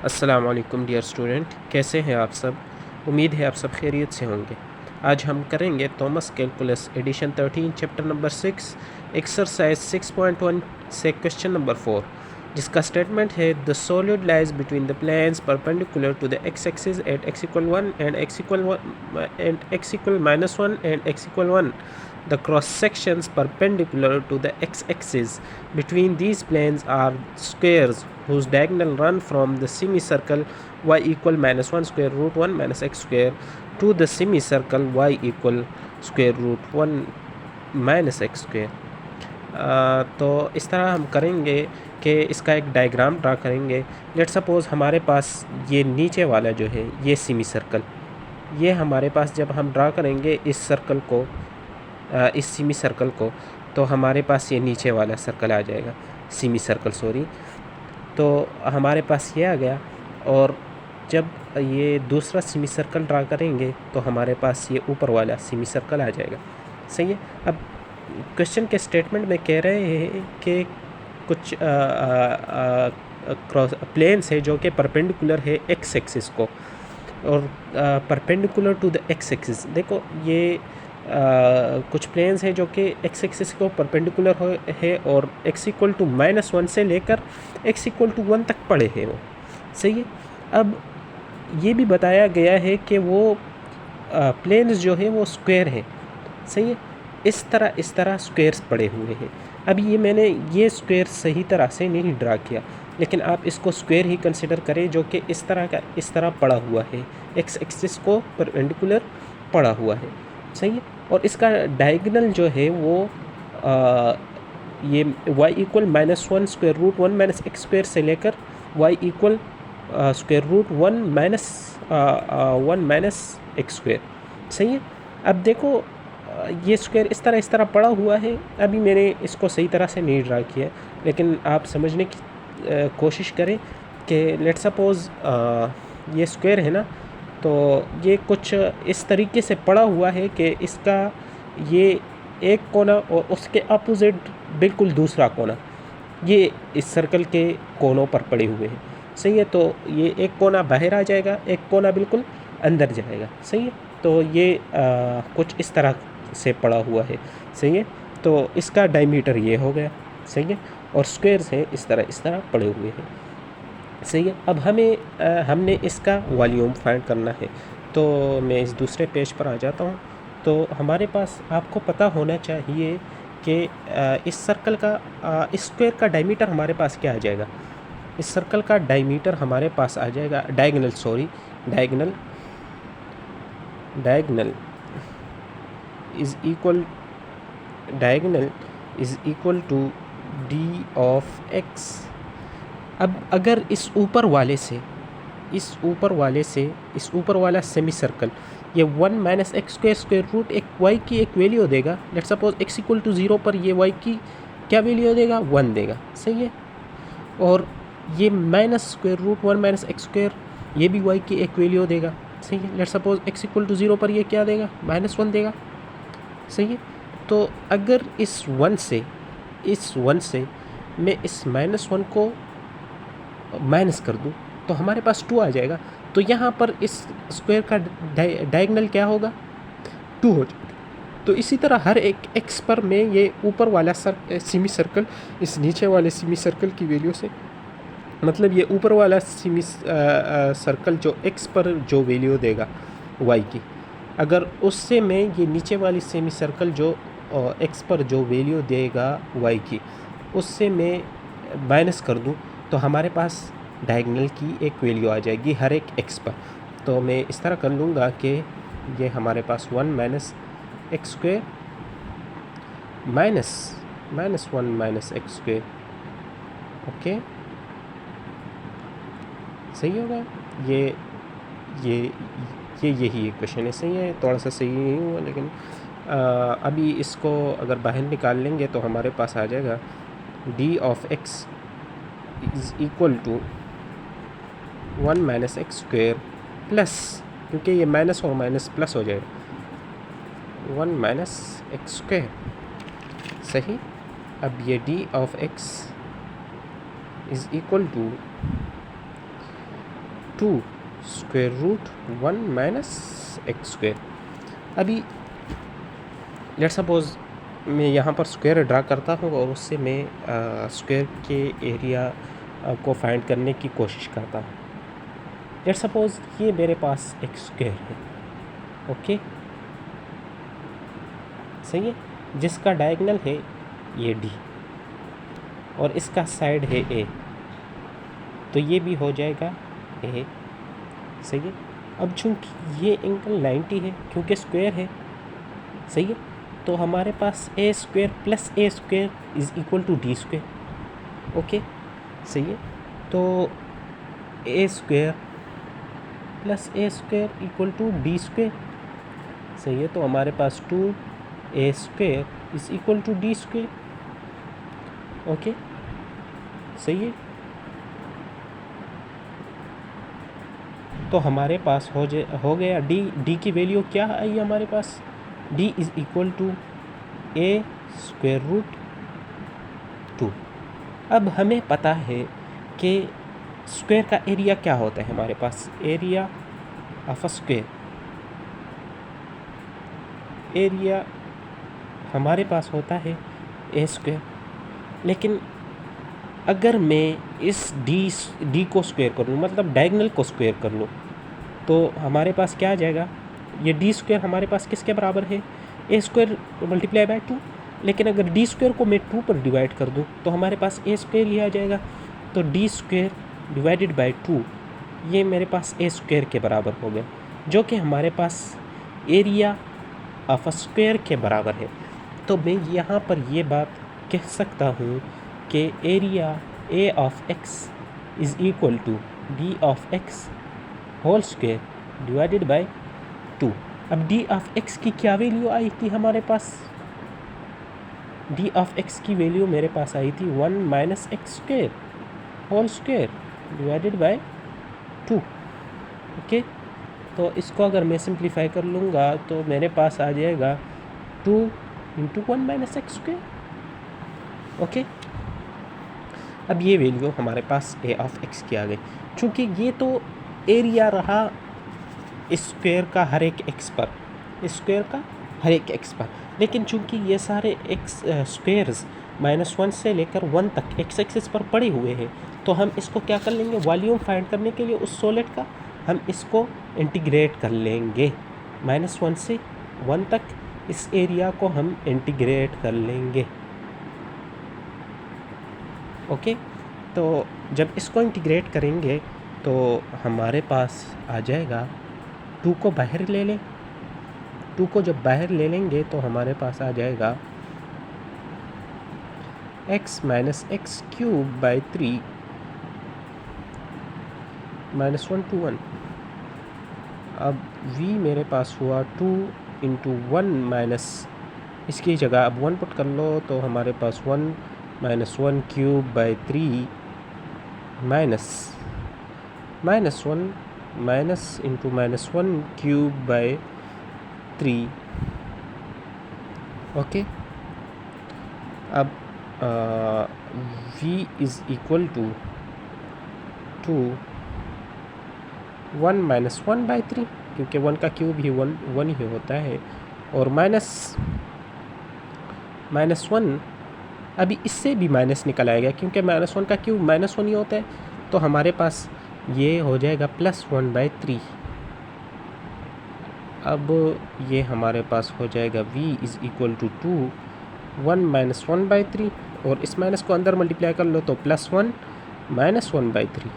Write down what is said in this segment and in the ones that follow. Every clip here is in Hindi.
अस्सलामुअलैकुम डियर स्टूडेंट, कैसे हैं आप सब। उम्मीद है आप सब खैरियत से होंगे। आज हम करेंगे Thomas calculus edition 13 chapter number 6 exercise 6.1 से क्वेश्चन नंबर 4, जिसका स्टेटमेंट है the solid lies between the planes perpendicular to the x axis at x = 1 and x = -1 and x = 1. The cross sections perpendicular to the x-axis between these planes are squares whose diagonal run from the semicircle y equal -1 square root 1 minus x square to the semicircle y equal square root 1 minus x square. तो इस तरह हम करेंगे कि इसका एक डायग्राम ड्रा करेंगे. लेट सपोज हमारे पास ये नीचे वाला जो है ये सेमी सर्कल, ये हमारे पास जब हम ड्रा करेंगे इस सर्कल को, इस सेमी सर्कल को, तो हमारे पास ये नीचे वाला सर्कल आ जाएगा, सेमी सर्कल सॉरी. तो हमारे पास ये आ गया. और जब ये दूसरा सेमी सर्कल ड्रा करेंगे तो हमारे पास ये ऊपर वाला सेमी सर्कल आ जाएगा. सही है. अब क्वेश्चन के स्टेटमेंट में कह रहे हैं कि कुछ क्रॉस प्लेन्स है जो कि परपेंडिकुलर है एक्स एक्सिस को, और perpendicular to the x axis. देखो ये कुछ प्लेन्स हैं जो कि एक्स एक्सिस को परपेंडिकुलर है और x = -1 से लेकर x = 1 तक पड़े हैं वो. सही है. अब ये भी बताया गया है कि वो प्लेन्स जो है वो स्क्वायर है. सही है. इस तरह स्क्वायर्स पड़े हुए हैं. अब ये मैंने ये स्क्वायर सही तरह से नहीं ड्रा किया, लेकिन आप इसको स्क्वायर ही कंसिडर करें जो कि इस तरह पड़ा हुआ है, एक्स एक्सिस को परपेंडिकुलर पड़ा हुआ है. सही है. और इसका डायगोनल जो है वो ये y = -1 square root 1 minus x square से लेकर y = square root 1 minus x square. सही है. अब देखो ये स्क्वायर इस तरह पड़ा हुआ है. अभी मैंने इसको सही तरह से नहीं ड्रा किया, लेकिन आप समझने की कोशिश करें कि लेट सपोज़ ये स्क्वायर है ना, तो ये कुछ इस तरीके से पड़ा हुआ है कि इसका ये एक कोना और उसके अपोजिट बिल्कुल दूसरा कोना ये इस सर्कल के कोनों पर पड़े हुए हैं. सही है. तो ये एक कोना बाहर आ जाएगा, एक कोना बिल्कुल अंदर जाएगा. सही है. तो ये कुछ इस तरह से पड़ा हुआ है. सही है. तो इसका डायमीटर ये हो गया. सही है. और स्क्वायर्स हैं इस तरह पड़े हुए हैं. सही है. अब हमने इसका वॉल्यूम फाइंड करना है. तो मैं इस दूसरे पेज पर आ जाता हूँ. तो हमारे पास आपको पता होना चाहिए कि इस सर्कल का इस स्क्वायर का डायमीटर हमारे पास क्या आ जाएगा. इस सर्कल का डायमीटर हमारे पास आ जाएगा diagonal is equal to d of x. अब अगर इस ऊपर वाला सेमी सर्कल ये 1 माइनस एक्स स्क्वायर रूट एक y की एक वैल्यू देगा. लेट सपोज x = 0 पर ये y की क्या वैल्यू देगा, 1 देगा. सही है. और ये minus square root 1 minus x square ये भी y की एक वैल्यू देगा. सही है. लेट सपोज x = 0 पर ये क्या देगा, -1 देगा. सही है. तो अगर इस 1 से मैं इस -1 को माइनस कर दूं तो हमारे पास 2 आ जाएगा. तो यहाँ पर इस स्क्वायर का डायगोनल क्या होगा, 2 हो जाएगा. तो इसी तरह हर एक x पर मैं ये ऊपर वाला सेमी सर्कल इस नीचे वाले सेमी सर्कल की वैल्यू से, मतलब ये ऊपर वाला सेमी सर्कल जो x पर जो वैल्यू देगा y की, अगर उससे मैं ये नीचे वाली सेमी सर्कल जो x पर जो वैल्यू देगा y की, उससे मैं माइनस कर दूं तो हमारे पास डायगोनल की एक वैल्यू आ जाएगी हर एक x पर. तो मैं इस तरह कर लूँगा कि ये हमारे पास 1 minus x square minus 1 minus x square. Okay. सही होगा. यही इक्वेशन है. सही है. थोड़ा सा सही नहीं हुआ, लेकिन अभी इसको अगर बाहर निकाल लेंगे तो हमारे पास आ जाएगा d of x is equal to 1 minus x square plus, क्योंकि ये माइनस और माइनस प्लस हो जाएगा, 1 माइनस एक्स स्क्वायर. सही. अब ये d of x is equal to 2 square root 1 minus x square. अभी लेट्स सपोज मैं यहाँ पर स्क्वायर ड्रा करता हूँ और उससे मैं स्क्वायर के एरिया को फाइंड करने की कोशिश करता हूँ। लेट्स सपोज ये मेरे पास एक स्क्वायर है, ओके, सही है, जिसका डायगोनल है ये डी और इसका साइड है ए, तो ये भी हो जाएगा ए, सही है। अब चूँकि ये एंगल 90 है क्योंकि स्क्वायर है, सही है, तो हमारे पास A square plus A square is equal to D square, okay, सही है। तो A square plus A square equal to D square, सही है। तो हमारे पास 2a square is equal to D square, okay, सही है। तो हमारे पास हो गया डी की वैल्यू क्या आई हमारे पास, D is equal to A square root 2। अब हमें पता है कि स्क्वायर का एरिया क्या होता है, हमारे पास area of a square, area हमारे पास होता है ए स्क्वायर। लेकिन अगर मैं इस डी को स्क्वायर कर लूँ, मतलब डायगोनल को स्क्वायर कर लूँ, तो हमारे पास क्या आ जाएगा, ये डी स्क्वायर हमारे पास किसके बराबर है, ए स्क्वायर मल्टीप्लाई बाय 2। लेकिन अगर डी स्क्वायर को मैं 2 पर डिवाइड कर दूँ तो हमारे पास ए स्क्वायर ही आ जाएगा। तो डी स्क्वायर डिवाइडेड बाय 2 ये मेरे पास ए स्क्वायर के बराबर हो गया, जो कि हमारे पास एरिया ऑफ अ स्क्वायर के बराबर है। तो मैं यहाँ पर ये बात कह सकता हूँ कि area A of x is equal to d of x whole square divided by 2। अब डी ऑफ एक्स की क्या वैल्यू आई थी हमारे पास, डी ऑफ एक्स की वैल्यू मेरे पास आई थी 1 minus x square whole square divided by 2, okay. तो इसको अगर मैं सिंप्लीफाई कर लूँगा तो मेरे पास आ जाएगा 2 into 1 minus x square, okay. अब ये वैल्यू हमारे पास ए ऑफ एक्स की आ गई, चूँकि ये तो एरिया रहा स्क्वायर का हर एक एक्स पर, स्क्वायर का हर एक एक्स पर, लेकिन चूँकि ये सारे एक्स स्क्वायर्स -1 से लेकर 1 तक एक्स एक्सिस पर पड़े हुए हैं, तो हम इसको क्या कर लेंगे, वॉल्यूम फाइंड करने के लिए उस सॉलिड का हम इसको इंटीग्रेट कर लेंगे, -1 से 1 तक इस एरिया को हम इंटीग्रेट कर लेंगे, ओके। तो जब इसको इंटीग्रेट करेंगे तो हमारे पास आ जाएगा, 2 को बाहर ले लें, 2 को जब बाहर ले लेंगे तो हमारे पास आ जाएगा x minus x cube by 3 -1 to 1। अब v मेरे पास हुआ 2 इंटू 1 माइनस, इसकी जगह अब 1 पुट कर लो तो हमारे पास 1 minus 1 cube by 3 minus 1 minus into -1 cube by 3, okay. अब v is equal to 1 minus 1 by 3, क्योंकि 1 का क्यूब ही 1 ही होता है, और माइनस 1 अभी इससे भी माइनस निकल आएगा, क्योंकि -1 का क्यूब -1 ही होता है, तो हमारे पास ये हो जाएगा +1 बाई 3। अब ये हमारे पास हो जाएगा v is equal to 1 minus 1 by 3, और इस माइनस को अंदर मल्टीप्लाई कर लो तो +1 माइनस 1 बाई 3।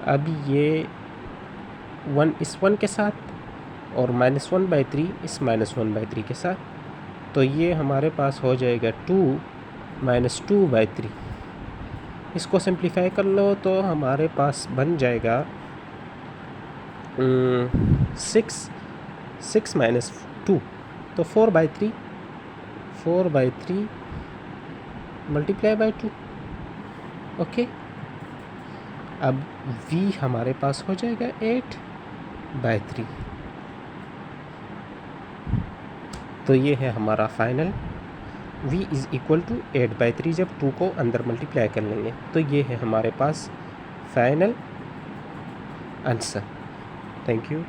अब ये 1 इस 1 के साथ और -1 बाई 3 इस -1 बाई 3 के साथ, तो ये हमारे पास हो जाएगा 2 माइनस 2 बाई 3। इसको सिंप्लीफाई कर लो तो हमारे पास बन जाएगा 6 माइनस 2, तो 4 बाई 3 मल्टीप्लाई बाई 2, ओके। अब v हमारे पास हो जाएगा 8 बाई 3। तो ये है हमारा final, v is equal to 8 by 3 जब 2 को अंदर मल्टीप्लाई कर लेंगे, तो ये है हमारे पास फाइनल answer. Thank you.